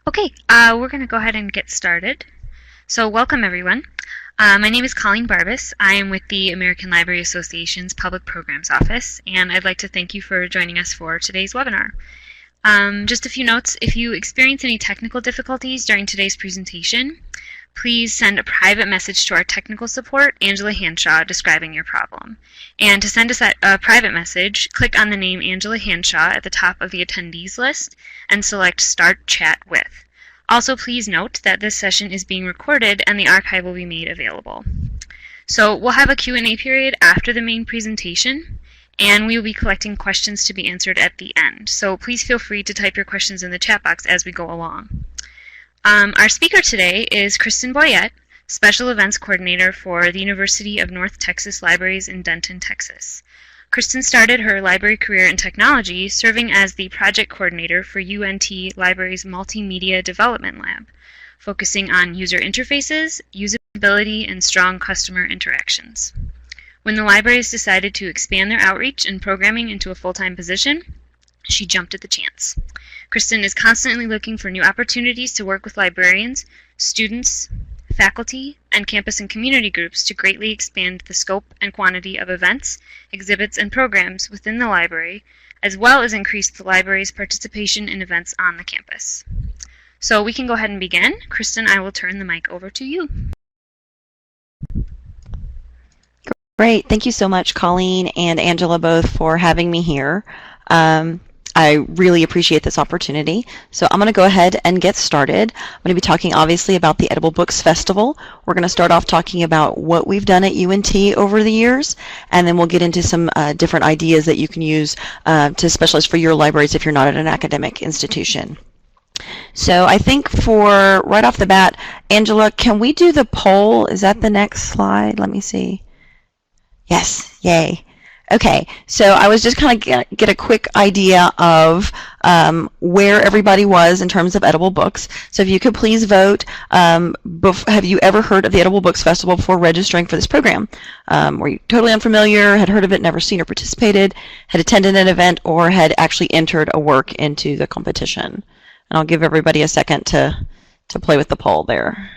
Okay, we're going to go ahead and get started. So welcome everyone. My name is Colleen Barbas. I am with the American Library Association's Public Programs Office, and I'd like to thank you for joining us for today's webinar. Just a few notes. If you experience any technical difficulties during today's presentation, please send a private message to our technical support, Angela Hanshaw, describing your problem. And to send us a private message, click on the name Angela Hanshaw at the top of the attendees list and select Start Chat With. Also, please note that this session is being recorded and the archive will be made available. So we'll have a Q&A period after the main presentation, and we will be collecting questions to be answered at the end. So please feel free to type your questions in the chat box as we go along. Our speaker today is Kristin Boyett, Special Events Coordinator for the University of North Texas Libraries in Denton, Texas. Kristin started her library career in technology, serving as the project coordinator for UNT Library's Multimedia Development Lab, focusing on user interfaces, usability, and strong customer interactions. When the libraries decided to expand their outreach and programming into a full-time position, she jumped at the chance. Kristin is constantly looking for new opportunities to work with librarians, students, faculty, and campus and community groups to greatly expand the scope and quantity of events, exhibits, and programs within the library, as well as increase the library's participation in events on the campus. So we can go ahead and begin. Kristin, I will turn the mic over to you. Great. Thank you so much, Colleen and Angela, both for having me here. I really appreciate this opportunity. So I'm going to go ahead and get started. I'm going to be talking obviously about the Edible Books Festival. We're going to start off talking about what we've done at UNT over the years, and then we'll get into some different ideas that you can use to specialize for your libraries if you're not at an academic institution. So I think for right off the bat, Angela, can we do the poll? Is that the next slide? Let me see. Yes, yay. Okay, so I was just kind of get a quick idea of where everybody was in terms of edible books. So if you could please vote, have you ever heard of the Edible Books Festival before registering for this program? Were you totally unfamiliar, had heard of it, never seen or participated, had attended an event, or had actually entered a work into the competition? And I'll give everybody a second to play with the poll there.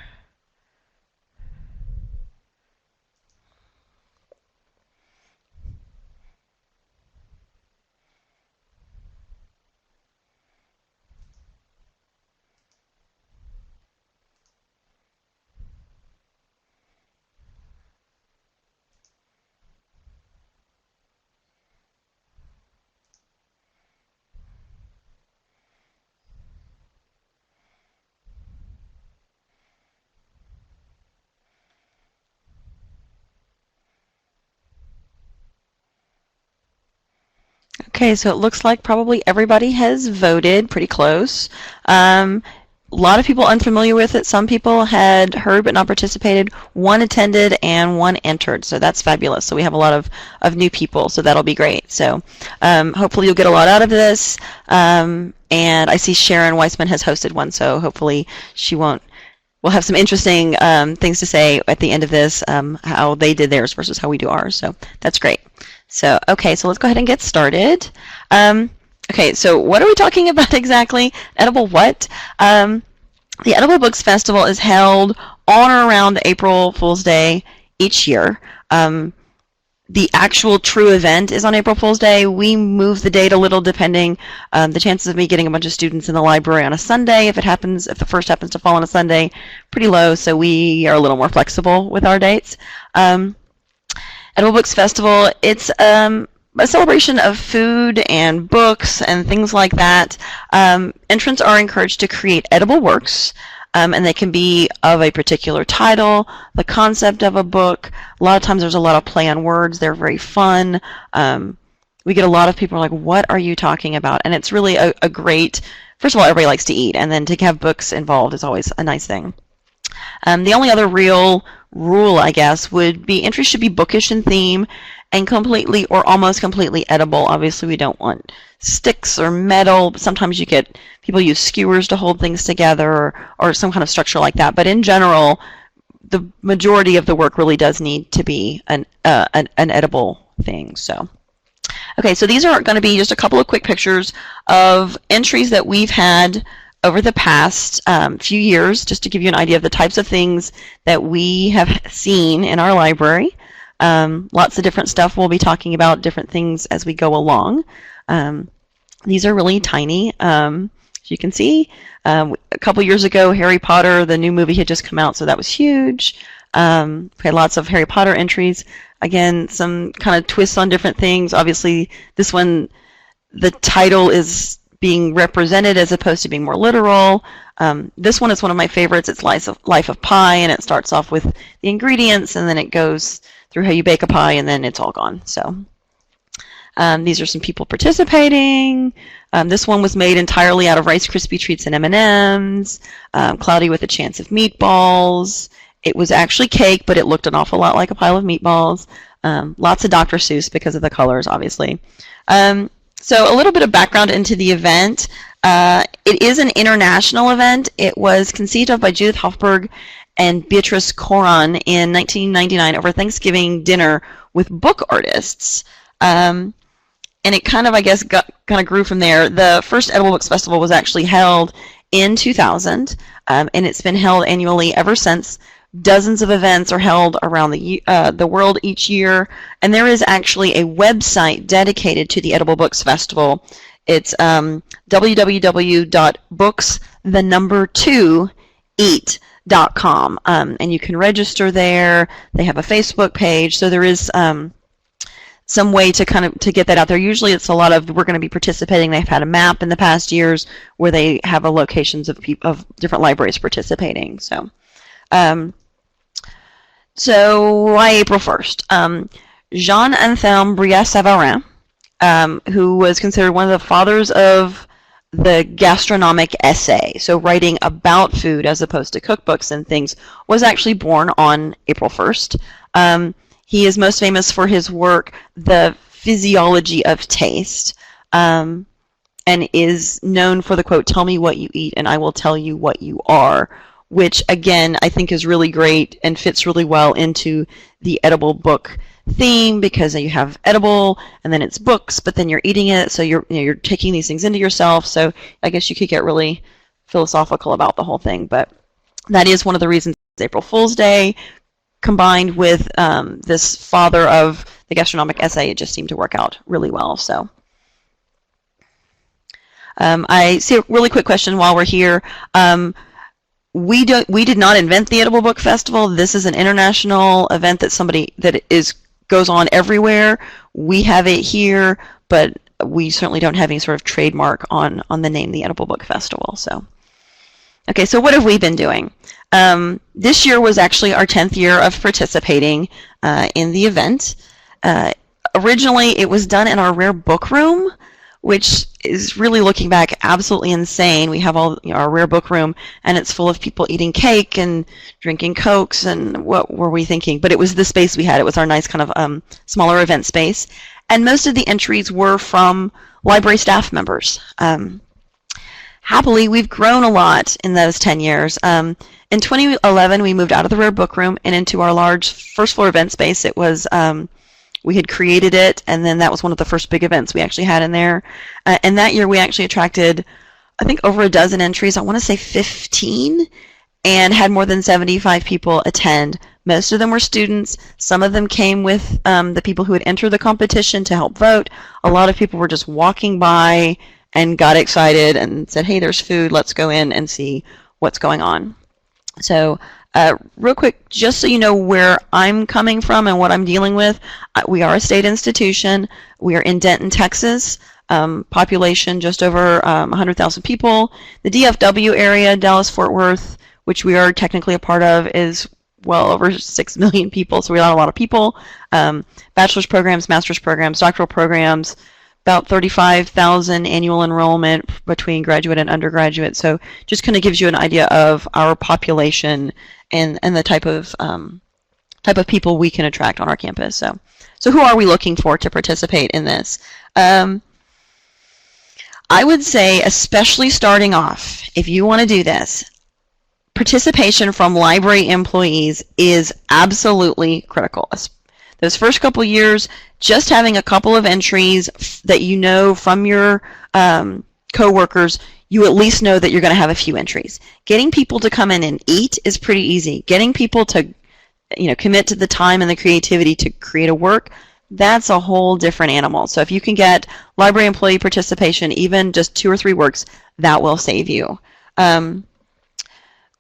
Okay, so it looks like probably everybody has voted, pretty close. A lot of people unfamiliar with it. Some people had heard but not participated. One attended and one entered, so that's fabulous. So we have a lot of new people, so that'll be great. So hopefully you'll get a lot out of this. And I see Sharon Weissman has hosted one, so hopefully we'll have some interesting things to say at the end of this, how they did theirs versus how we do ours. So that's great. So, okay, so let's go ahead and get started. Okay, so what are we talking about exactly? Edible what? The Edible Books Festival is held on or around April Fool's Day each year. The actual true event is on April Fool's Day. We move the date a little depending the chances of me getting a bunch of students in the library on a Sunday. If the first happens to fall on a Sunday, pretty low, so we are a little more flexible with our dates. Edible Books Festival, it's a celebration of food and books and things like that. Entrants are encouraged to create edible works, and they can be of a particular title, the concept of a book. A lot of times there's a lot of play on words. They're very fun. We get a lot of people like, what are you talking about? And it's really a great, first of all, everybody likes to eat, and then to have books involved is always a nice thing. The only other real rule, I guess, would be entries should be bookish in theme and completely or almost completely edible. Obviously, we don't want sticks or metal. Sometimes you get people use skewers to hold things together or some kind of structure like that. But in general, the majority of the work really does need to be an edible thing. So, okay, so these are going to be just a couple of quick pictures of entries that we've had over the past few years, just to give you an idea of the types of things that we have seen in our library. Lots of different stuff. We'll be talking about different things as we go along. These are really tiny. As you can see, a couple years ago, Harry Potter, the new movie, had just come out, so that was huge. We had lots of Harry Potter entries. Again, some kind of twists on different things. Obviously, this one, the title is being represented as opposed to being more literal. This one is one of my favorites. It's Life of Pie, and it starts off with the ingredients, and then it goes through how you bake a pie, and then it's all gone. So these are some people participating. This one was made entirely out of Rice Krispie treats and M&Ms. Cloudy with a Chance of Meatballs. It was actually cake, but it looked an awful lot like a pile of meatballs. Lots of Dr. Seuss because of the colors, obviously. So a little bit of background into the event. It is an international event. It was conceived of by Judith Hofberg and Beatrice Coran in 1999 over Thanksgiving dinner with book artists. And it kind of, I guess, grew from there. The first Edible Books Festival was actually held in 2000, and it's been held annually ever since. Dozens of events are held around the world each year, and there is actually a website dedicated to the Edible Books Festival. It's www.books2eat.com, and you can register there. They have a Facebook page, so there is some way to to get that out there. Usually it's a lot of, we're going to be participating. They've had a map in the past years where they have locations of different libraries participating. So why April 1st? Jean-Anselme Brillat-Savarin, who was considered one of the fathers of the gastronomic essay, so writing about food as opposed to cookbooks and things, was actually born on April 1st. He is most famous for his work, The Physiology of Taste, and is known for the quote, "Tell me what you eat and I will tell you what you are," which again I think is really great and fits really well into the edible book theme, because you have edible and then it's books, but then you're eating it, so you're taking these things into yourself. So I guess you could get really philosophical about the whole thing, but that is one of the reasons April Fool's Day combined with this father of the gastronomic essay, it just seemed to work out really well. So I see a really quick question while we're here. We did not invent the Edible Book Festival. This is an international event that goes on everywhere. We have it here, but we certainly don't have any sort of trademark on the name, the Edible Book Festival. So, okay, so what have we been doing? This year was actually our 10th year of participating in the event. Originally, it was done in our rare book room, which is really, looking back, absolutely insane. We have our rare book room, and it's full of people eating cake and drinking Cokes, and what were we thinking? But it was the space we had. It was our nice kind of smaller event space. And most of the entries were from library staff members. Happily, we've grown a lot in those 10 years. In 2011, we moved out of the rare book room and into our large first floor event space. It was we had created it, and then that was one of the first big events we actually had in there. And that year we actually attracted, I think, over a dozen entries. I want to say 15, and had more than 75 people attend. Most of them were students. Some of them came with the people who had entered the competition to help vote. A lot of people were just walking by and got excited and said, "Hey, there's food. Let's go in and see what's going on." So real quick, just so you know where I'm coming from and what I'm dealing with, we are a state institution. We are in Denton, Texas. Population just over 100,000 people. The DFW area, Dallas-Fort Worth, which we are technically a part of, is well over 6 million people, so we have a lot of people. Bachelor's programs, master's programs, doctoral programs, about 35,000 annual enrollment between graduate and undergraduate. So just kind of gives you an idea of our population and the type of people we can attract on our campus. So who are we looking for to participate in this? I would say, especially starting off, if you want to do this, participation from library employees is absolutely critical. Those first couple years, just having a couple of entries that you know from your coworkers, you at least know that you're going to have a few entries. Getting people to come in and eat is pretty easy. Getting people to, commit to the time and the creativity to create a work, that's a whole different animal. So if you can get library employee participation, even just 2 or 3 works, that will save you.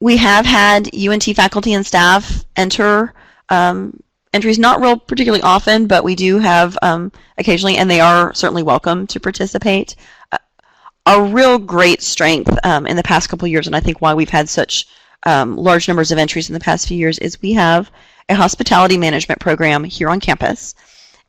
We have had UNT faculty and staff enter entries, not real particularly often, but we do have occasionally, and they are certainly welcome to participate. A real great strength in the past couple of years, and I think why we've had such large numbers of entries in the past few years, is we have a hospitality management program here on campus,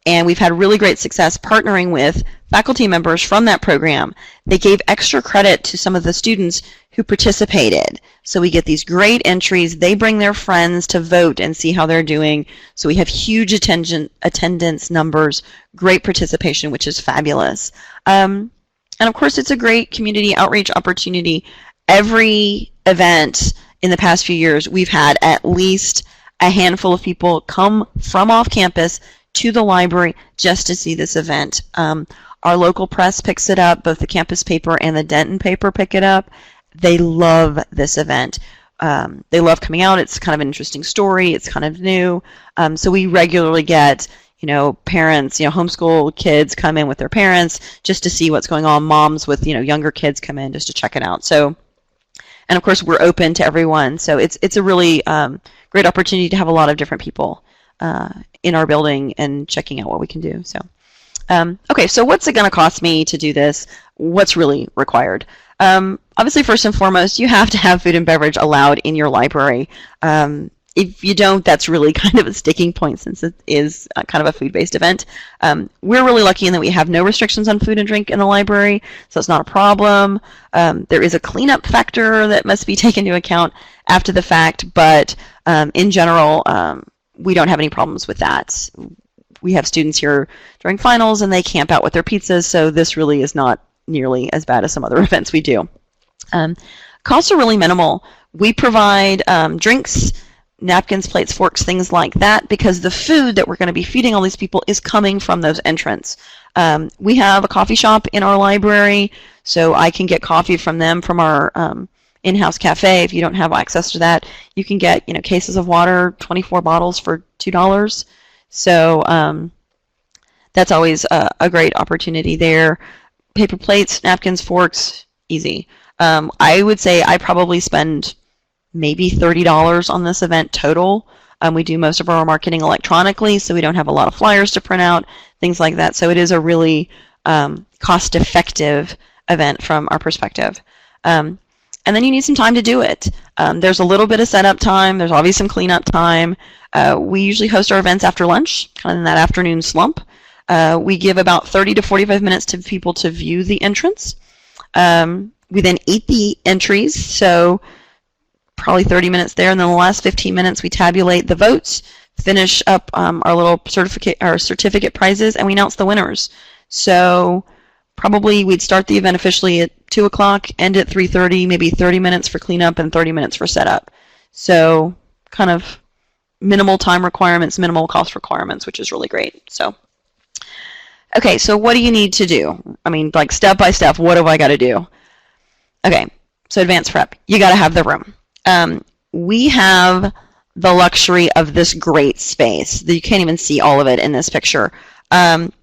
and we've had really great success partnering with faculty members from that program. They gave extra credit to some of the students who participated. So we get these great entries. They bring their friends to vote and see how they're doing. So we have huge attendance numbers, great participation, which is fabulous. And of course, it's a great community outreach opportunity. Every event in the past few years, we've had at least a handful of people come from off campus to the library just to see this event. Our local press picks it up, both the campus paper and the Denton paper pick it up. They love this event. They love coming out. It's kind of an interesting story. It's kind of new. So we regularly get parents, homeschool kids come in with their parents just to see what's going on. Moms with, younger kids come in just to check it out. So, and of course, we're open to everyone. So it's a really great opportunity to have a lot of different people in our building and checking out what we can do. So, okay, so what's it going to cost me to do this? What's really required? Obviously, first and foremost, you have to have food and beverage allowed in your library. If you don't, that's really kind of a sticking point since it is kind of a food-based event. We're really lucky in that we have no restrictions on food and drink in the library, so it's not a problem. There is a cleanup factor that must be taken into account after the fact, but in general, we don't have any problems with that. We have students here during finals, and they camp out with their pizzas, so this really is not nearly as bad as some other events we do. Costs are really minimal. We provide drinks, napkins, plates, forks, things like that, because the food that we're going to be feeding all these people is coming from those entrants. We have a coffee shop in our library, so I can get coffee from them from our in-house cafe. If you don't have access to that, you can get cases of water, 24 bottles for $2. So that's always a great opportunity there. Paper plates, napkins, forks, easy. I would say I probably spend maybe $30 on this event total. We do most of our marketing electronically, so we don't have a lot of flyers to print out, things like that. So it is a really cost-effective event from our perspective. And then you need some time to do it. There's a little bit of setup time. There's obviously some cleanup time. We usually host our events after lunch, kind of in that afternoon slump. We give about 30 to 45 minutes to people to view the entrance. We then eat the entries, so probably 30 minutes there, and then the last 15 minutes we tabulate the votes, finish up our little certificate prizes, and we announce the winners. So probably we'd start the event officially at 2 o'clock, end at 3:30, maybe 30 minutes for cleanup and 30 minutes for setup. So kind of minimal time requirements, minimal cost requirements, which is really great. So, okay, so what do you need to do? I mean, like step by step, what have I got to do? Okay, so advanced prep. You got to have the room. We have the luxury of this great space. You can't even see all of it in this picture.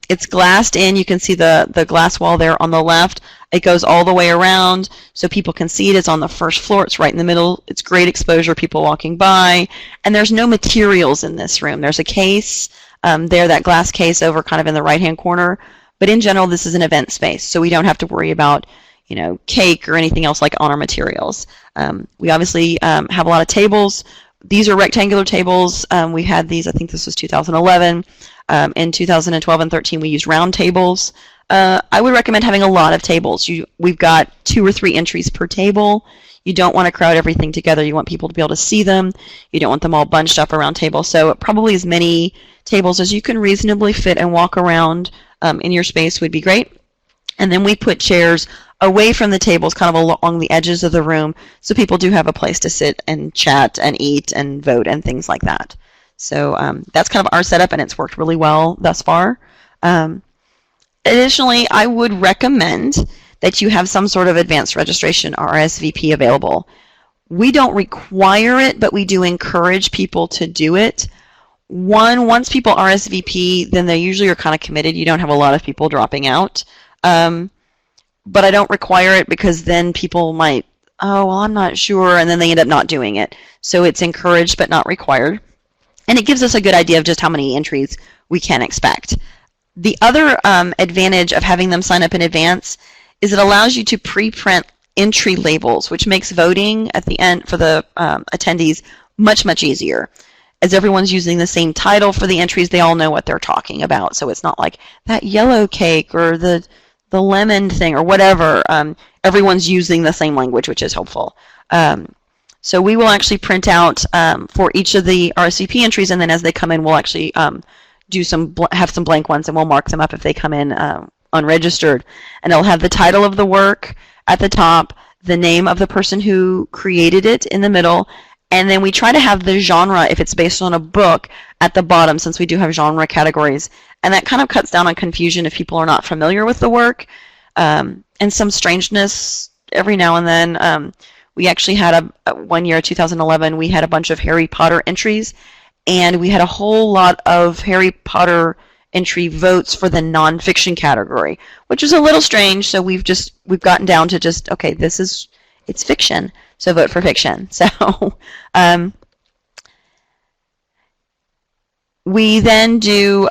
It's glassed in. You can see the glass wall there on the left. It goes all the way around so people can see it. It's on the first floor. It's right in the middle. It's great exposure, people walking by. And there's no materials in this room. There's a case there, that glass case over kind of in the right-hand corner. But in general, this is an event space, so we don't have to worry about cake or anything else like on our materials. We obviously have a lot of tables. These are rectangular tables. We had these, I think this was 2011. In 2012 and 13, we used round tables. I would recommend having a lot of tables. We've got 2 or 3 entries per table. You don't want to crowd everything together. You want people to be able to see them. You don't want them all bunched up around tables. So probably as many tables as you can reasonably fit and walk around in your space would be great. And then we put chairs away from the tables, kind of along the edges of the room, so people do have a place to sit and chat and eat and vote and things like that. So that's kind of our setup, and it's worked really well thus far. Additionally, I would recommend that you have some sort of advanced registration or RSVP available. We don't require it, but we do encourage people to do it. Once people RSVP, then they usually are kind of committed. You don't have a lot of people dropping out. But I don't require it because then people might, oh, well, I'm not sure, and then they end up not doing it. So it's encouraged but not required. And it gives us a good idea of just how many entries we can expect. The other advantage of having them sign up in advance is it allows you to pre-print entry labels, which makes voting at the end for the attendees much, much easier. As everyone's using the same title for the entries, they all know what they're talking about. So it's not like that yellow cake or the lemon thing or whatever. Everyone's using the same language, which is helpful. So we will actually print out for each of the RSVP entries, and then as they come in, we'll actually have some blank ones, and we'll mark them up if they come in unregistered. And it'll have the title of the work at the top, the name of the person who created it in the middle, and then we try to have the genre, if it's based on a book, at the bottom, since we do have genre categories. And that kind of cuts down on confusion if people are not familiar with the work. And some strangeness every now and then. We actually had one year, 2011, we had a bunch of Harry Potter entries, and we had a whole lot of Harry Potter entry votes for the nonfiction category, which is a little strange. So we've gotten down to just, okay, it's fiction, so vote for fiction. So we then do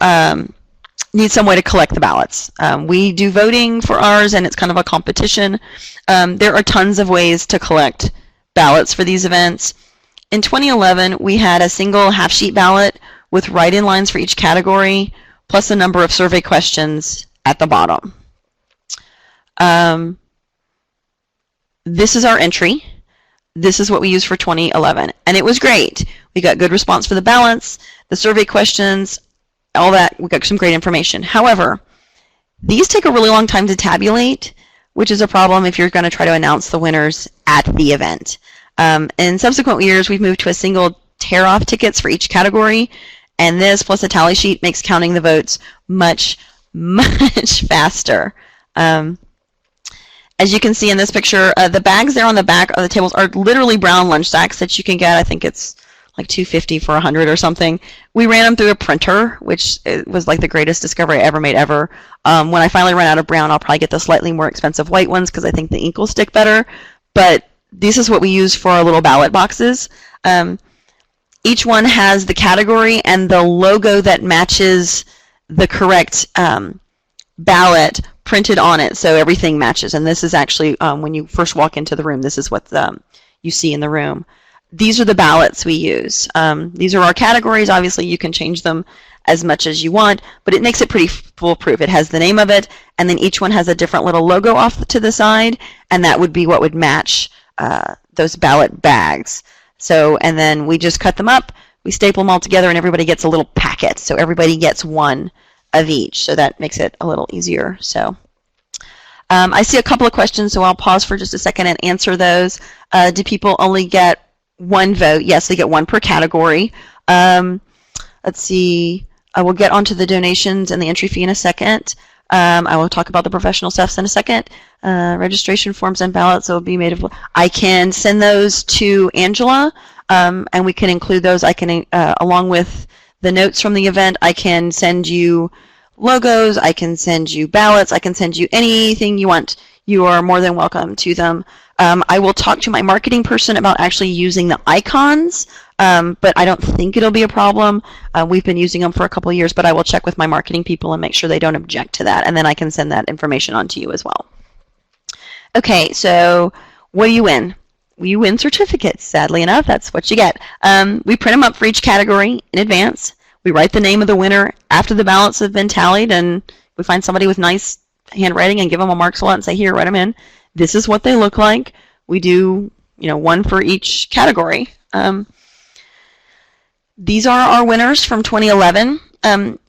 need some way to collect the ballots. We do voting for ours, and it's kind of a competition. There are tons of ways to collect ballots for these events. In 2011, we had a single half-sheet ballot with write-in lines for each category, plus a number of survey questions at the bottom. This is our entry. This is what we used for 2011, and it was great. We got good response for the ballots, the survey questions, all that. We got some great information. However, these take a really long time to tabulate, which is a problem if you're going to try to announce the winners at the event. In subsequent years, we've moved to a single tear-off tickets for each category, and this plus a tally sheet makes counting the votes much, much faster. As you can see in this picture, the bags there on the back of the tables are literally brown lunch sacks that you can get. I think it's like $2.50 for 100 or something. We ran them through a printer, which was like the greatest discovery I ever made ever. When I finally run out of brown, I'll probably get the slightly more expensive white ones because I think the ink will stick better. But this is what we use for our little ballot boxes. Each one has the category and the logo that matches the correct ballot printed on it, so everything matches. And this is actually, when you first walk into the room, this is what you see in the room. These are the ballots we use. These are our categories. Obviously, you can change them as much as you want, but it makes it pretty foolproof. It has the name of it, and then each one has a different little logo off to the side, and that would be what would match those ballot bags. So, and then we just cut them up, we staple them all together, and everybody gets a little packet. So everybody gets one of each. So that makes it a little easier. So I see a couple of questions, so I'll pause for just a second and answer those. Do people only get one vote? Yes, they get one per category. Let's see. I will get onto the donations and the entry fee in a second. I will talk about the professional stuff in a second. Registration forms and ballots will be made of. I can send those to Angela, and we can include those. I can, along with the notes from the event, I can send you logos, I can send you ballots, I can send you anything you want. You are more than welcome to them. I will talk to my marketing person about actually using the icons, but I don't think it'll be a problem. We've been using them for a couple of years, but I will check with my marketing people and make sure they don't object to that, and then I can send that information on to you as well. Okay, so what do you win? You win certificates, sadly enough. That's what you get. We print them up for each category in advance. We write the name of the winner after the ballots have been tallied, and we find somebody with nice handwriting and give them a mark slot and say, here, write them in. This is what they look like. We do, one for each category. These are our winners from 2011.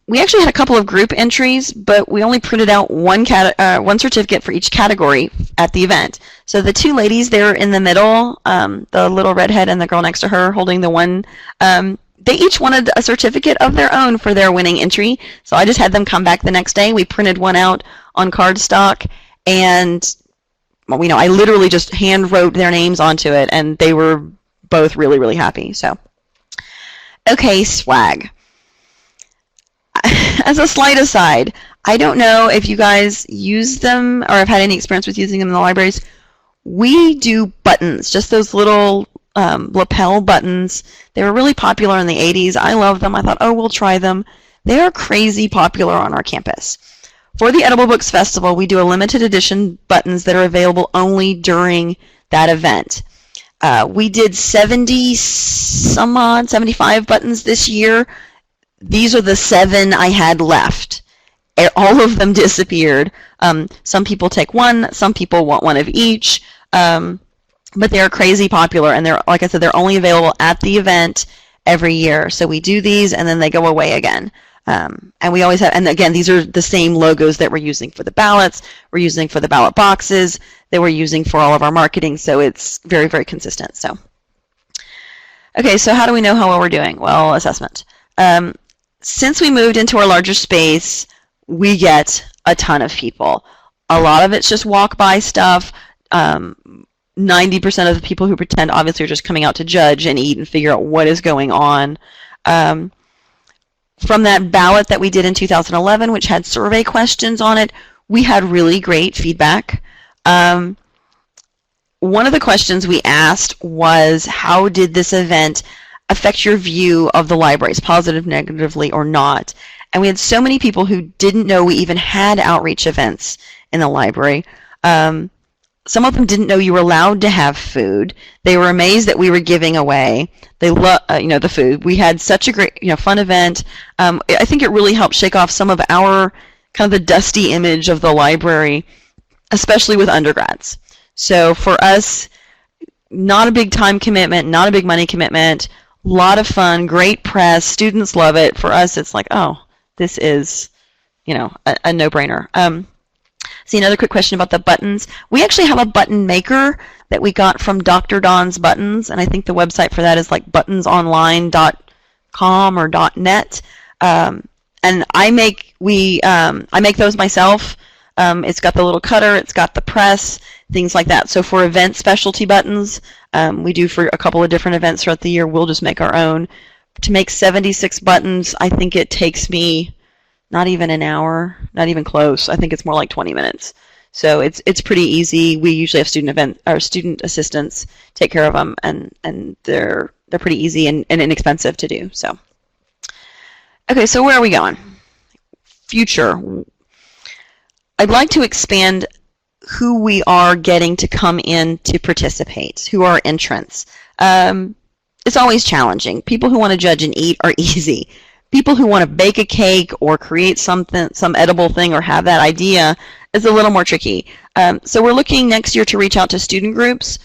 We actually had a couple of group entries, but we only printed out one certificate for each category at the event. So the two ladies there in the middle, the little redhead and the girl next to her holding the one, they each wanted a certificate of their own for their winning entry. So I just had them come back the next day. We printed one out on cardstock, and I literally just hand wrote their names onto it, and they were both really, really happy. So, okay, swag. As a slight aside, I don't know if you guys use them or have had any experience with using them in the libraries. We do buttons, just those little lapel buttons. They were really popular in the 80s. I love them. I thought, oh, we'll try them. They are crazy popular on our campus. For the Edible Books Festival, we do a limited edition buttons that are available only during that event. We did 70 some odd, 75 buttons this year. These are the 7 I had left. All of them disappeared. Some people take one, some people want one of each, but they're crazy popular, and they're, like I said, they're only available at the event every year. So we do these, and then they go away again. And we always have, and again, these are the same logos that we're using for the ballots, we're using for the ballot boxes, that we're using for all of our marketing, so it's very, very consistent. So, okay, so how do we know how well we're doing? Well, assessment. Since we moved into our larger space, we get a ton of people. A lot of it's just walk-by stuff. 90% of the people who pretend obviously are just coming out to judge and eat and figure out what is going on. From that ballot that we did in 2011, which had survey questions on it, we had really great feedback. One of the questions we asked was, how did this event affect your view of the libraries, positive, negatively, or not? And we had so many people who didn't know we even had outreach events in the library. Some of them didn't know you were allowed to have food. They were amazed that we were giving away. They love, the food. We had such a great, fun event. I think it really helped shake off some of our kind of the dusty image of the library, especially with undergrads. So for us, not a big time commitment, not a big money commitment. A lot of fun, great press. Students love it. For us, it's like, oh, this is, a no-brainer. See, another quick question about the buttons. We actually have a button maker that we got from Dr. Don's Buttons, and I think the website for that is like buttonsonline.com or .net. And I make those myself. It's got the little cutter, it's got the press, things like that. So for event specialty buttons, we do for a couple of different events throughout the year, we'll just make our own. To make 76 buttons, I think it takes me not even an hour, not even close. I think it's more like 20 minutes. So it's pretty easy. We usually have student assistants take care of them, and they're pretty easy and inexpensive to do. So, okay, so where are we going? Future. I'd like to expand who we are getting to come in to participate, who are entrants. It's always challenging. People who want to judge and eat are easy. People who want to bake a cake or create something, some edible thing, or have that idea is a little more tricky. So we're looking next year to reach out to student groups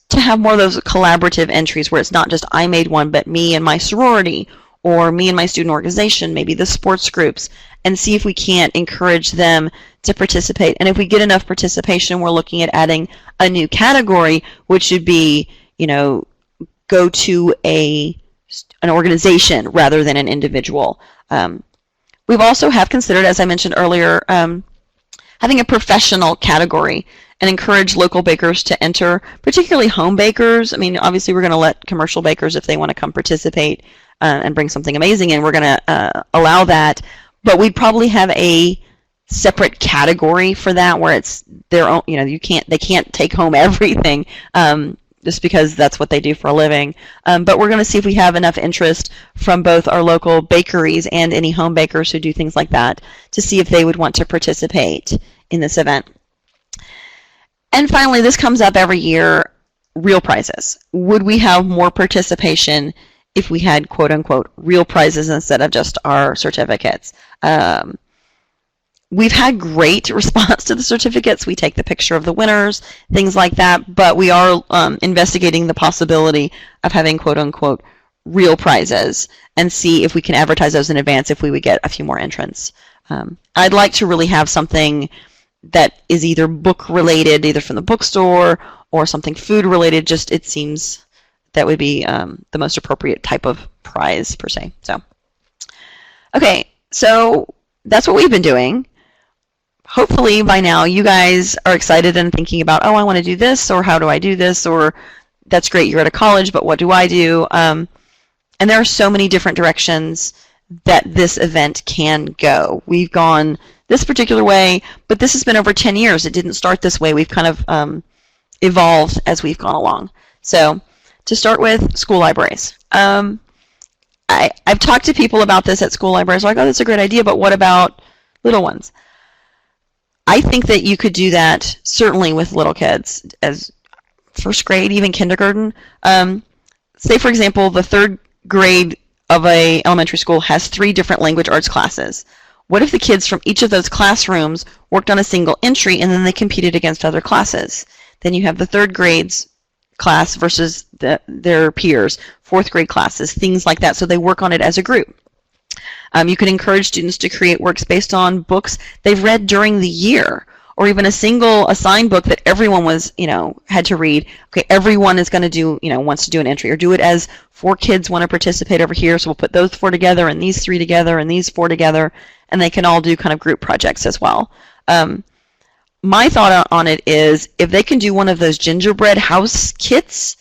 to have more of those collaborative entries where it's not just I made one, but me and my sorority, or me and my student organization, maybe the sports groups, and see if we can't encourage them to participate. And if we get enough participation, we're looking at adding a new category, which should be, go to an organization rather than an individual. We've also have considered, as I mentioned earlier, having a professional category and encourage local bakers to enter, particularly home bakers. I mean, obviously we're going to let commercial bakers, if they want to come participate and bring something amazing in, we're going to allow that. But we'd probably have a separate category for that, where it's their own, they can't take home everything. Just because that's what they do for a living. But we're going to see if we have enough interest from both our local bakeries and any home bakers who do things like that to see if they would want to participate in this event. And finally, this comes up every year, real prizes. Would we have more participation if we had quote-unquote real prizes instead of just our certificates? We've had great response to the certificates. We take the picture of the winners, things like that, but we are investigating the possibility of having quote-unquote real prizes and see if we can advertise those in advance if we would get a few more entrants. I'd like to really have something that is either book-related, either from the bookstore, or something food-related. Just, it seems that would be the most appropriate type of prize, per se. So, okay, so that's what we've been doing. hopefully by now you guys are excited and thinking about, oh, I want to do this, or how do I do this, or that's great, you're at a college, but what do I do? And there are so many different directions that this event can go. We've gone this particular way, but this has been over 10 years. It didn't start this way. We've kind of evolved as we've gone along. So to start with, school libraries. I've talked to people about this at school libraries, like, oh, that's a great idea, but what about little ones? I think that you could do that certainly with little kids, as first grade, even kindergarten. Say, for example, the third grade of a elementary school has 3 different language arts classes. What if the kids from each of those classrooms worked on a single entry and then they competed against other classes? Then you have the third grade's class versus their peers, fourth grade classes, things like that. So they work on it as a group. You could encourage students to create works based on books they've read during the year, or even a single assigned book that everyone was, had to read. Okay, everyone is going to do, wants to do an entry, or do it as 4 kids want to participate over here, so we'll put those 4 together, and these 3 together, and these 4 together, and they can all do kind of group projects as well. My thought on it is, if they can do one of those gingerbread house kits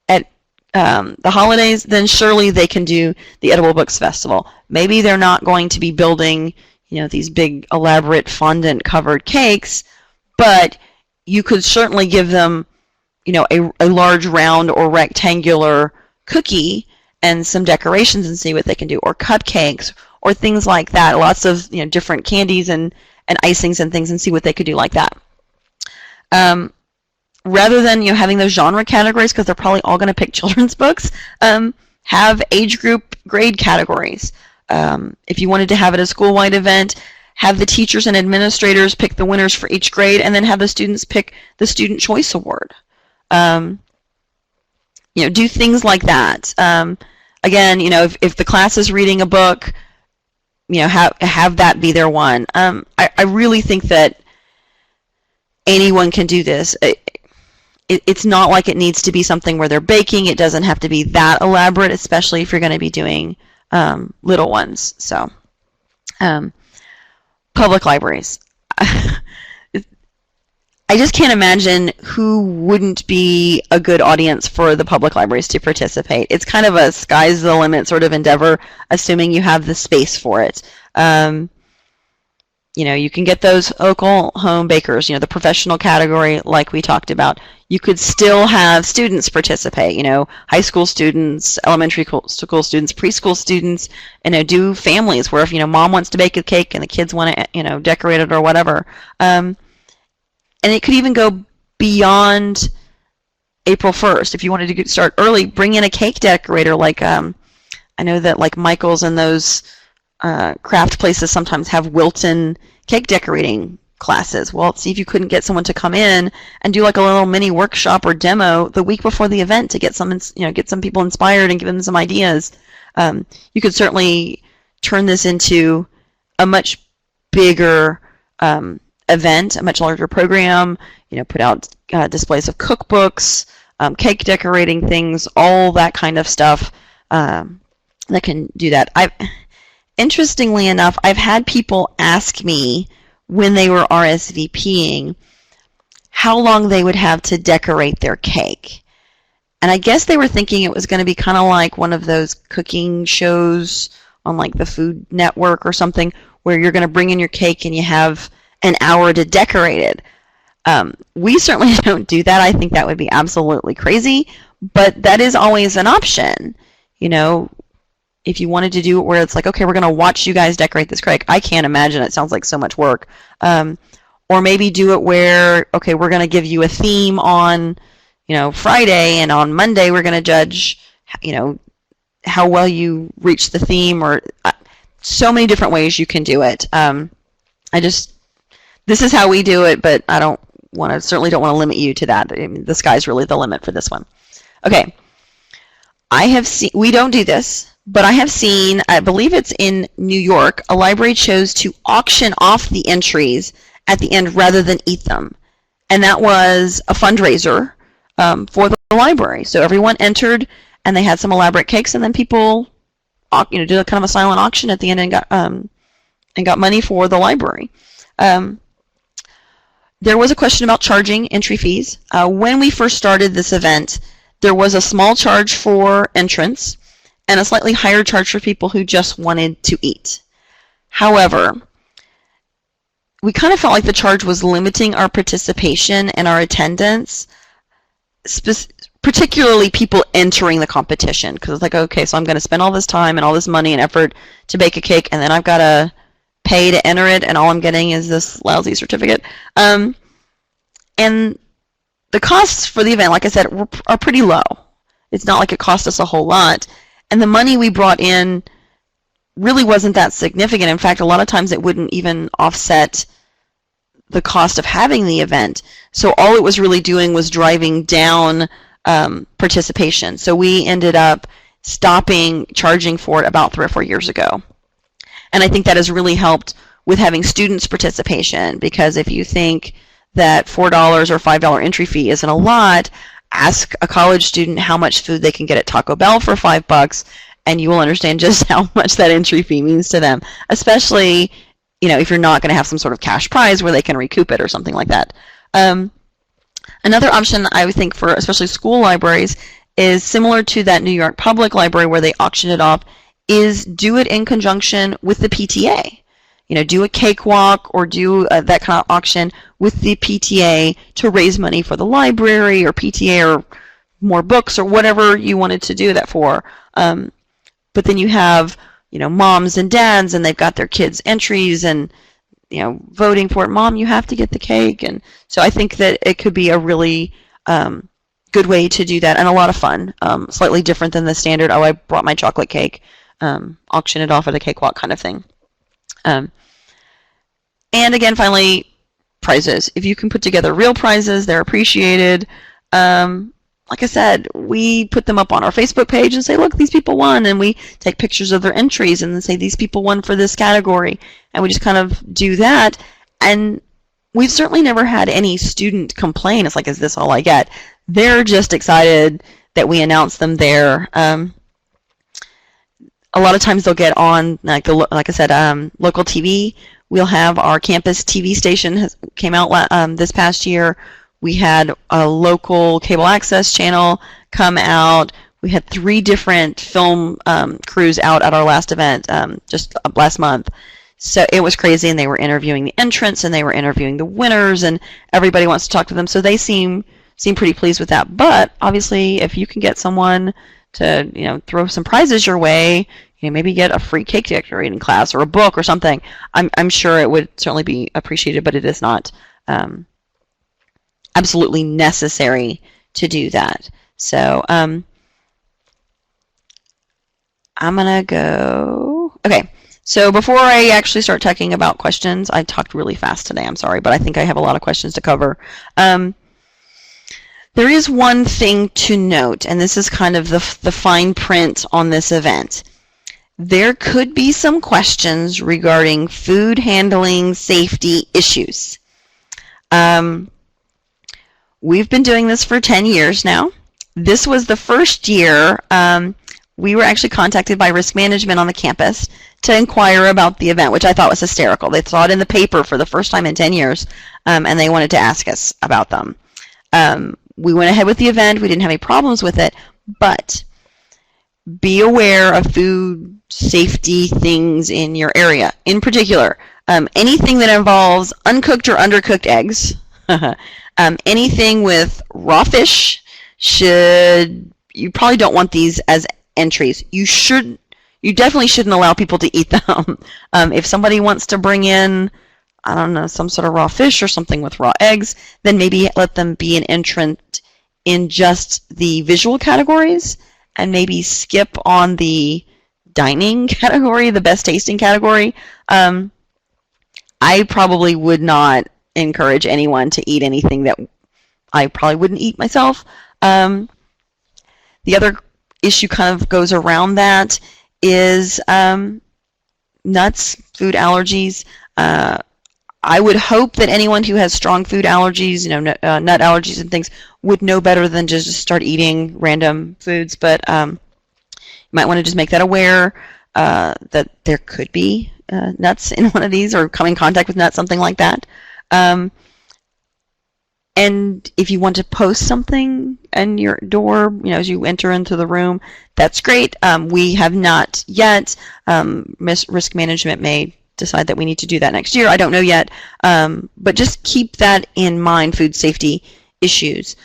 at the holidays, then surely they can do the Edible Books Festival. Maybe they're not going to be building, these big elaborate fondant covered cakes, but you could certainly give them, a large round or rectangular cookie and some decorations and see what they can do, or cupcakes or things like that. Lots of different candies and icings and things, and see what they could do like that. Rather than having those genre categories, because they're probably all going to pick children's books, have age group grade categories. If you wanted to have it a school-wide event, have the teachers and administrators pick the winners for each grade, and then have the students pick the Student Choice Award. Do things like that. Again, if the class is reading a book, have that be their one. I really think that anyone can do this. It's not like it needs to be something where they're baking. It doesn't have to be that elaborate, especially if you're going to be doing little ones. So, public libraries. I just can't imagine who wouldn't be a good audience for the public libraries to participate. It's kind of a sky's the limit sort of endeavor, assuming you have the space for it. You can get those local home bakers, the professional category like we talked about. You could still have students participate, high school students, elementary school students, preschool students, do families where if, mom wants to bake a cake and the kids want to, decorate it or whatever. And it could even go beyond April 1st. If you wanted to start early, bring in a cake decorator like, I know that like Michael's and those craft places sometimes have Wilton cake decorating classes. Well, see if you couldn't get someone to come in and do like a little mini workshop or demo the week before the event to get some people inspired and give them some ideas. You could certainly turn this into a much bigger event, a much larger program. Put out displays of cookbooks, cake decorating things, all that kind of stuff that can do that. Interestingly enough, I've had people ask me when they were RSVPing how long they would have to decorate their cake. And I guess they were thinking it was going to be kind of like one of those cooking shows on like the Food Network or something, where you're going to bring in your cake and you have an hour to decorate it. We certainly don't do that. I think that would be absolutely crazy, but that is always an option. If you wanted to do it where it's like, okay, we're going to watch you guys decorate this cake. I can't imagine. It sounds like so much work. Or maybe do it where, okay, we're going to give you a theme on, Friday, and on Monday we're going to judge, how well you reach the theme, or so many different ways you can do it. This is how we do it, but certainly don't want to limit you to that. I mean, the sky's really the limit for this one. Okay. We don't do this, but I have seen, I believe it's in New York, a library chose to auction off the entries at the end rather than eat them. And that was a fundraiser for the library. So everyone entered, and they had some elaborate cakes, and then people, did a kind of a silent auction at the end and got money for the library. There was a question about charging entry fees. When we first started this event, there was a small charge for entrance and a slightly higher charge for people who just wanted to eat. However, we kind of felt like the charge was limiting our participation and our attendance, particularly people entering the competition, because it's like, okay, so I'm going to spend all this time and all this money and effort to bake a cake, and then I've got to pay to enter it, and all I'm getting is this lousy certificate. And the costs for the event, like I said, are pretty low. It's not like it cost us a whole lot. And the money we brought in really wasn't that significant. In fact, a lot of times it wouldn't even offset the cost of having the event. So all it was really doing was driving down participation. So we ended up stopping charging for it about 3 or 4 years ago. And I think that has really helped with having students' participation, because if you think that $4 or $5 entry fee isn't a lot, ask a college student how much food they can get at Taco Bell for $5, and you will understand just how much that entry fee means to them, especially, you know, if you're not going to have some sort of cash prize where they can recoup it or something like that. Another option I would think for especially school libraries is similar to that New York Public Library where they auction it off, is do it in conjunction with the PTA. You know, do a cakewalk or do that kind of auction with the PTA to raise money for the library or PTA or more books or whatever you wanted to do that for. But then you have, you know, moms and dads, and they've got their kids' entries and, you know, voting for it. Mom, you have to get the cake. And so I think that it could be a really good way to do that and a lot of fun. Slightly different than the standard, oh, I brought my chocolate cake, auction it off at a cakewalk kind of thing. And again, finally, prizes. If you can put together real prizes, they're appreciated. Like I said, we put them up on our Facebook page and say, look, these people won, and we take pictures of their entries and then say these people won for this category, and we just kind of do that. And we've certainly never had any student complain. It's like, is this all I get? They're just excited that we announce them there. A lot of times they'll get on, like I said, local TV. We'll have our campus TV station came out this past year. We had a local cable access channel come out. We had 3 different film crews out at our last event just last month. So it was crazy, and they were interviewing the entrants, and they were interviewing the winners, and everybody wants to talk to them. So they seem pretty pleased with that. But obviously, if you can get someone to, you know, throw some prizes your way, you know, maybe get a free cake decorating class or a book or something, I'm sure it would certainly be appreciated, but it is not absolutely necessary to do that. So I'm gonna go. Okay, so before I actually start talking about questions, I talked really fast today, I'm sorry, but I think I have a lot of questions to cover. There is one thing to note, and this is kind of the fine print on this event. There could be some questions regarding food handling safety issues. We've been doing this for 10 years now. This was the first year we were actually contacted by risk management on the campus to inquire about the event, which I thought was hysterical. They saw it in the paper for the first time in 10 years, and they wanted to ask us about them. We went ahead with the event. We didn't have any problems with it, but be aware of food safety things in your area. In particular, anything that involves uncooked or undercooked eggs, anything with raw fish, you probably don't want these as entries. You definitely shouldn't allow people to eat them. If somebody wants to bring in, I don't know, some sort of raw fish or something with raw eggs, then maybe let them be an entrant in just the visual categories, and maybe skip on the dining category, the best tasting category. I probably would not encourage anyone to eat anything that I probably wouldn't eat myself. The other issue kind of goes around that is nuts, food allergies. I would hope that anyone who has strong food allergies, you know, nut allergies and things, would know better than just start eating random foods. But you might want to just make that aware. that there could be nuts in one of these or come in contact with nuts, something like that. And if you want to post something in your door, as you enter into the room, that's great. We have not yet. Risk management may decide that we need to do that next year. I don't know yet. But just keep that in mind, food safety issues.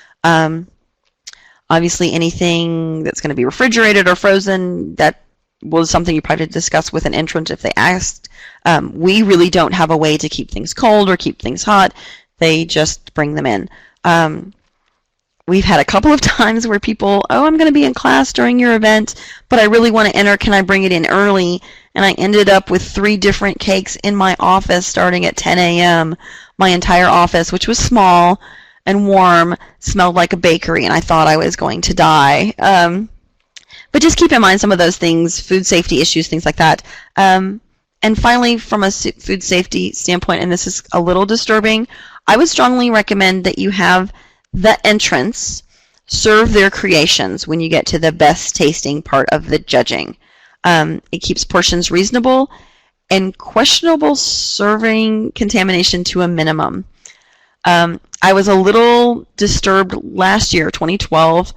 Obviously, anything that's going to be refrigerated or frozen, that was something you probably discuss with an entrant if they asked. We really don't have a way to keep things cold or keep things hot. They just bring them in. We've had a couple of times where people, I'm going to be in class during your event, but I really want to enter. Can I bring it in early? And I ended up with 3 different cakes in my office starting at 10 a.m. My entire office, which was small and warm, smelled like a bakery, and I thought I was going to die. But just keep in mind some of those things, food safety issues, things like that. And finally, from a food safety standpoint, and this is a little disturbing, I would strongly recommend that you have the entrants serve their creations when you get to the best tasting part of the judging. It keeps portions reasonable and questionable serving contamination to a minimum. I was a little disturbed last year, 2012,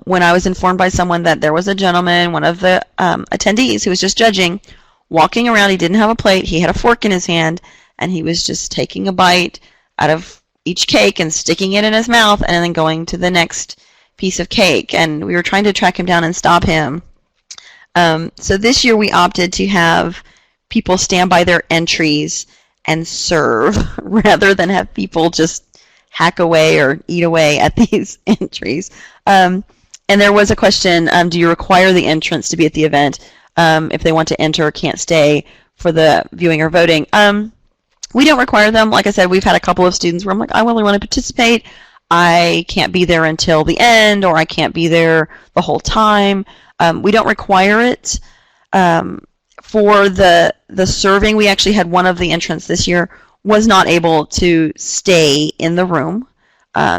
when I was informed by someone that there was a gentleman, one of the attendees who was just judging, walking around. He didn't have a plate. He had a fork in his hand, and he was just taking a bite out of each cake and sticking it in his mouth and then going to the next piece of cake. And we were trying to track him down and stop him. So this year we opted to have people stand by their entries and serve rather than have people just hack away or eat away at these entries. And there was a question, do you require the entrants to be at the event if they want to enter or can't stay for the viewing or voting? We don't require them. Like I said, we've had a couple of students where I'm like, I really want to participate. I can't be there until the end, or I can't be there the whole time. We don't require it. For the serving, we actually had one of the entrants this year was not able to stay in the room.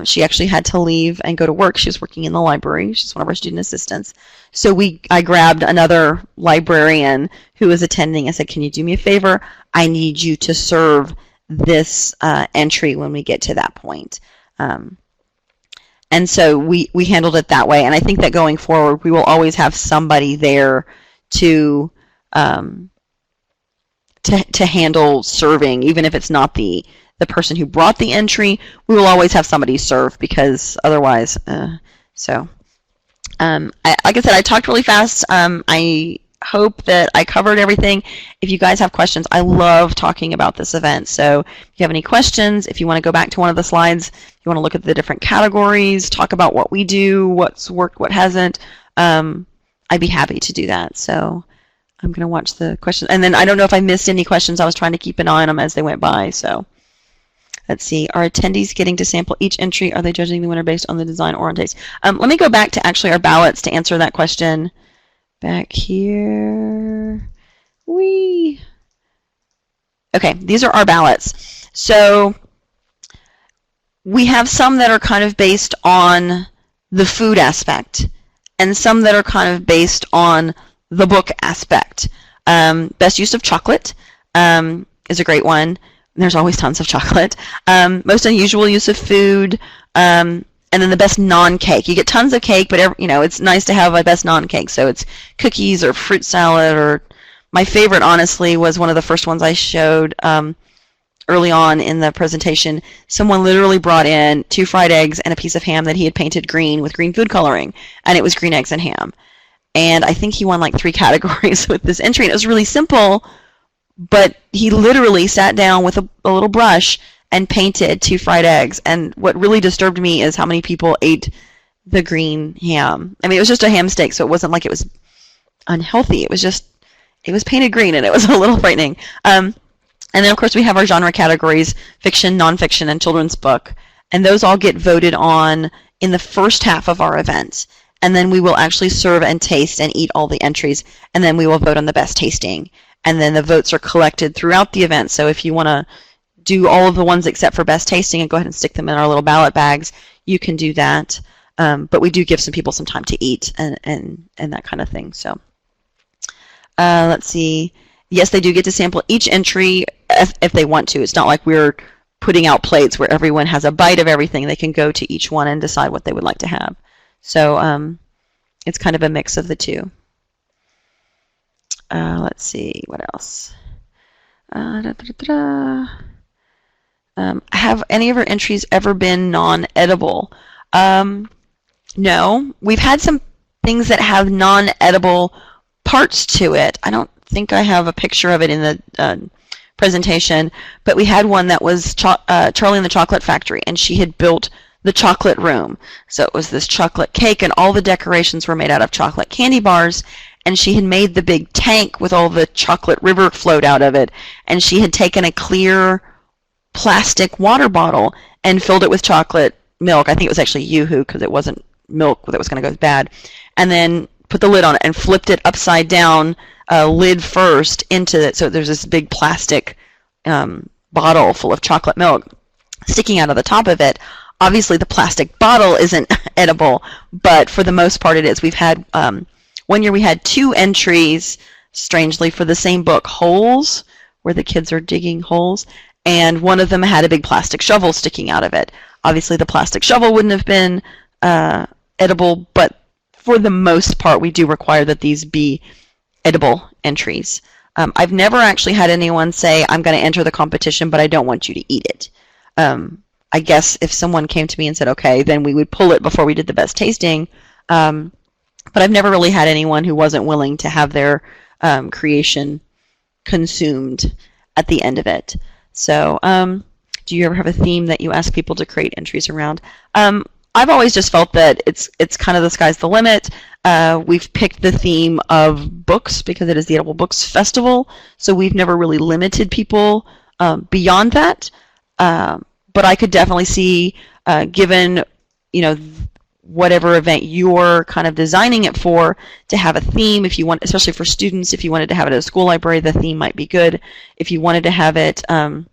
She actually had to leave and go to work. She was working in the library. She's one of our student assistants. So I grabbed another librarian who was attending and said, can you do me a favor? I need you to serve this entry when we get to that point. And so we handled it that way. And I think that going forward, we will always have somebody there to handle serving, even if it's not the person who brought the entry. We will always have somebody serve, because otherwise, like I said, I talked really fast. I hope that I covered everything. If you guys have questions, I love talking about this event. So if you have any questions, if you want to go back to one of the slides, you want to look at the different categories, talk about what we do, what's worked, what hasn't, I'd be happy to do that. So I'm going to watch the questions. And then I don't know if I missed any questions. I was trying to keep an eye on them as they went by. So let's see. Are attendees getting to sample each entry? Are they judging the winner based on the design or on taste? Let me go back to actually our ballots to answer that question. Back here. Okay, these are our ballots. So we have some that are kind of based on the food aspect, and some that are kind of based on the book aspect. Best use of chocolate is a great one. There's always tons of chocolate. Most unusual use of food, and then the best non-cake. You get tons of cake, but it's nice to have a best non-cake. So it's cookies or fruit salad, or my favorite, honestly, was one of the first ones I showed early on in the presentation. Someone literally brought in 2 fried eggs and a piece of ham that he had painted green with green food coloring, and it was green eggs and ham. And I think he won like 3 categories with this entry. And it was really simple, but he literally sat down with a little brush and painted 2 fried eggs. And what really disturbed me is how many people ate the green ham. I mean, it was just a ham steak, so it wasn't like it was unhealthy. It was painted green, and it was a little frightening. And then, of course, we have our genre categories: fiction, nonfiction, and children's book. And those all get voted on in the first half of our event. And then we will actually serve and taste and eat all the entries. And then we will vote on the best tasting. And then the votes are collected throughout the event. So if you want to do all of the ones except for best tasting and go ahead and stick them in our little ballot bags, you can do that. But we do give some people some time to eat and that kind of thing. So Let's see. Yes, they do get to sample each entry if they want to. It's not like we're putting out plates where everyone has a bite of everything. They can go to each one and decide what they would like to have. So it's kind of a mix of the two. Let's see, what else? Have any of our entries ever been non-edible? No. We've had some things that have non-edible parts to it. I don't think I have a picture of it in the presentation, but we had one that was Charlie and the Chocolate Factory, and she had built the chocolate room. So it was this chocolate cake, and all the decorations were made out of chocolate candy bars, and she had made the big tank with all the chocolate river float out of it, and she had taken a clear plastic water bottle and filled it with chocolate milk. I think it was actually Yoo-hoo because it wasn't milk that was going to go bad, and then put the lid on it and flipped it upside down, lid first, into it. So there's this big plastic bottle full of chocolate milk sticking out of the top of it. Obviously, the plastic bottle isn't edible, but for the most part, it is. We've had one year we had 2 entries, strangely, for the same book, holes, where the kids are digging holes, and one of them had a big plastic shovel sticking out of it. Obviously, the plastic shovel wouldn't have been edible, but for the most part, we do require that these be edible entries. I've never actually had anyone say, I'm going to enter the competition, but I don't want you to eat it. I guess if someone came to me and said, okay, then we would pull it before we did the best tasting. But I've never really had anyone who wasn't willing to have their creation consumed at the end of it. So do you ever have a theme that you ask people to create entries around? I've always just felt that it's kind of the sky's the limit. We've picked the theme of books because it is the Edible Books Festival, so we've never really limited people beyond that. But I could definitely see, given whatever event you're kind of designing it for, to have a theme. If you want, especially for students, if you wanted to have it at a school library, the theme might be good. If you wanted to have it at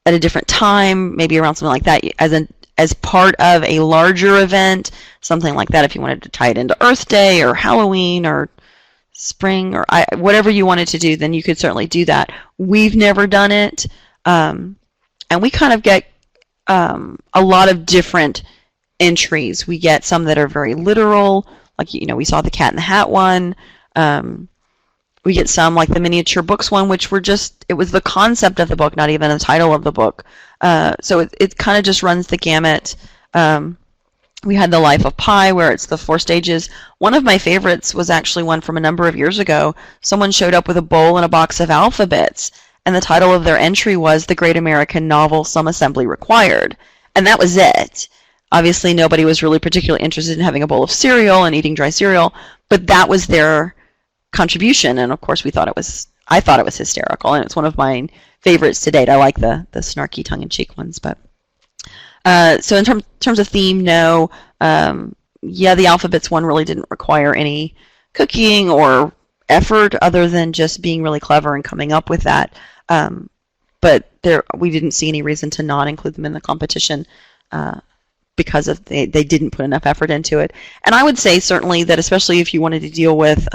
a different time, maybe around something like that, as part of a larger event, something like that, if you wanted to tie it into Earth Day or Halloween or spring or whatever you wanted to do, then you could certainly do that. We've never done it, and we kind of get a lot of different entries. We get some that are very literal, like we saw the Cat in the Hat one. We get some like the miniature books one, which were it was the concept of the book, not even the title of the book. So it kind of just runs the gamut. We had the Life of Pi, where it's the 4 stages. One of my favorites was actually one from a number of years ago. Someone showed up with a bowl and a box of alphabets, and the title of their entry was The Great American Novel, Some Assembly Required. And that was it. Obviously, nobody was really particularly interested in having a bowl of cereal and eating dry cereal, but that was their contribution, and of course I thought it was hysterical, and it's one of my favorites to date. I like the snarky tongue-in-cheek ones. But so in terms of theme, no. Yeah, the alphabets one really didn't require any cooking or effort other than just being really clever and coming up with that. But we didn't see any reason to not include them in the competition because they didn't put enough effort into it. And I would say certainly that, especially if you wanted to deal with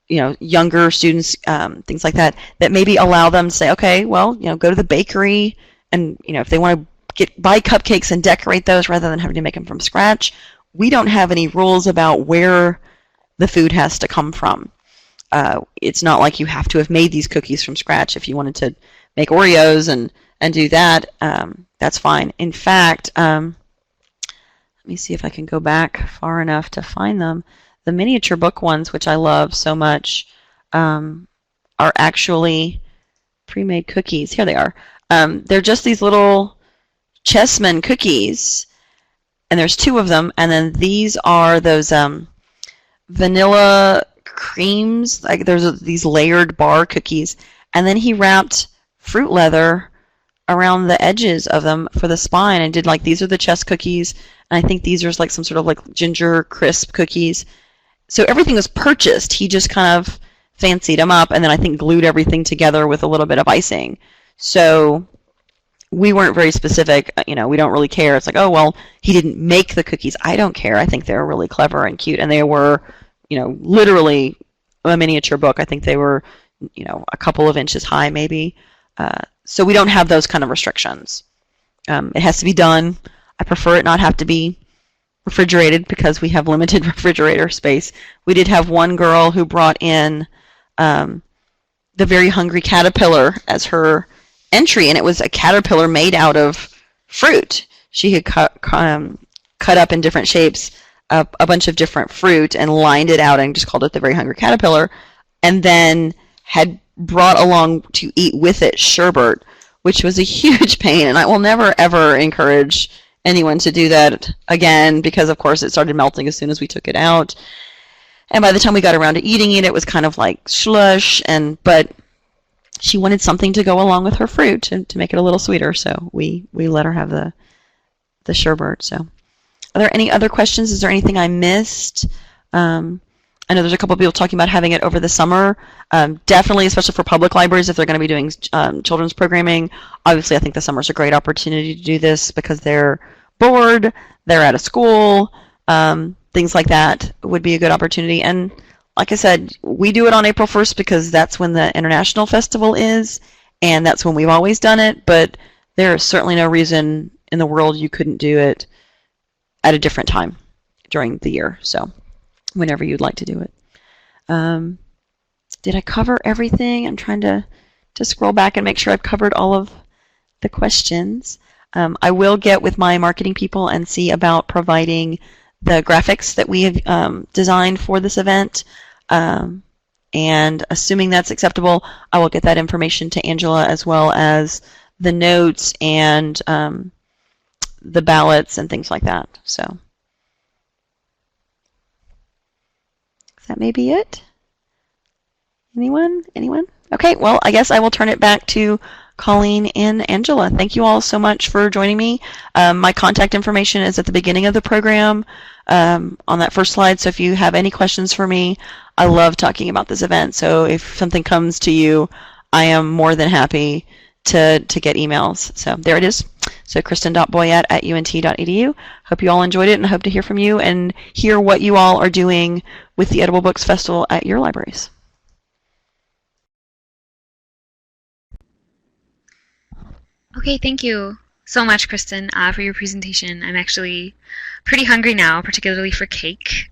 younger students, things like that, that maybe allow them to say, okay, well, go to the bakery, and if they want to buy cupcakes and decorate those rather than having to make them from scratch. We don't have any rules about where the food has to come from. It's not like you have to have made these cookies from scratch. If you wanted to make Oreos and do that, that's fine. In fact, let me see if I can go back far enough to find them. The miniature book ones, which I love so much, are actually pre-made cookies. Here they are. They're just these little chessmen cookies, and there's 2 of them, and then these are those vanilla creams. Like there's these layered bar cookies, and then he wrapped fruit leather around the edges of them for the spine and did these are the chess cookies, and I think these are like some sort of ginger crisp cookies. So everything was purchased. He just kind of fancied them up, and then I think glued everything together with a little bit of icing. So we weren't very specific. We don't really care. It's like, oh, well, he didn't make the cookies. I don't care. I think they were really clever and cute, and they were literally a miniature book. I think they were, a couple of inches high maybe. So we don't have those kind of restrictions. It has to be done. I prefer it not have to be refrigerated because we have limited refrigerator space. We did have one girl who brought in the Very Hungry Caterpillar as her entry, and it was a caterpillar made out of fruit. She had cut up in different shapes a bunch of different fruit and lined it out and just called it the Very Hungry Caterpillar, and then had brought along to eat with it sherbet, which was a huge pain, and I will never ever encourage anyone to do that again because of course it started melting as soon as we took it out, and by the time we got around to eating it, it was kind of like slush, but she wanted something to go along with her fruit and to make it a little sweeter, so we let her have the sherbet. So are there any other questions? Is there anything I missed? I know there's a couple of people talking about having it over the summer. Definitely, especially for public libraries, if they're going to be doing children's programming. Obviously, I think the summer's a great opportunity to do this because they're bored, they're out of school, things like that would be a good opportunity. And like I said, we do it on April 1st because that's when the International Festival is, and that's when we've always done it, but there is certainly no reason in the world you couldn't do it at a different time during the year. So whenever you'd like to do it. Did I cover everything? I'm trying to scroll back and make sure I've covered all of the questions. I will get with my marketing people and see about providing the graphics that we have designed for this event. And assuming that's acceptable, I will get that information to Angela as well as the notes and the ballots and things like that. So that may be it. Anyone? Okay, well, I guess I will turn it back to Colleen and Angela. Thank you all so much for joining me. My contact information is at the beginning of the program on that first slide, so if you have any questions for me, I love talking about this event, so if something comes to you, I am more than happy to get emails. So there it is. So kristin.boyett@unt.edu. Hope you all enjoyed it and I hope to hear from you and hear what you all are doing with the Edible Books Festival at your libraries. Okay, thank you so much, Kristin, for your presentation. I'm actually pretty hungry now, particularly for cake.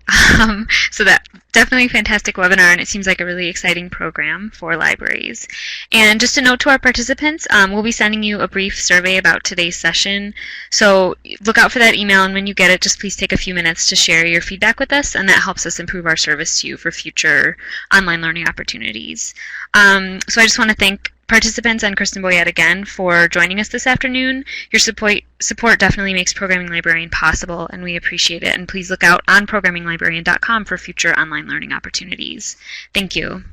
So that definitely a fantastic webinar, and it seems like a really exciting program for libraries. And just a note to our participants, we'll be sending you a brief survey about today's session. So look out for that email, and when you get it, just please take a few minutes to share your feedback with us, and that helps us improve our service to you for future online learning opportunities. So I just want to thank participants and Kristin Boyett again for joining us this afternoon. Your support definitely makes Programming Librarian possible, and we appreciate it. And please look out on programminglibrarian.com for future online learning opportunities. Thank you.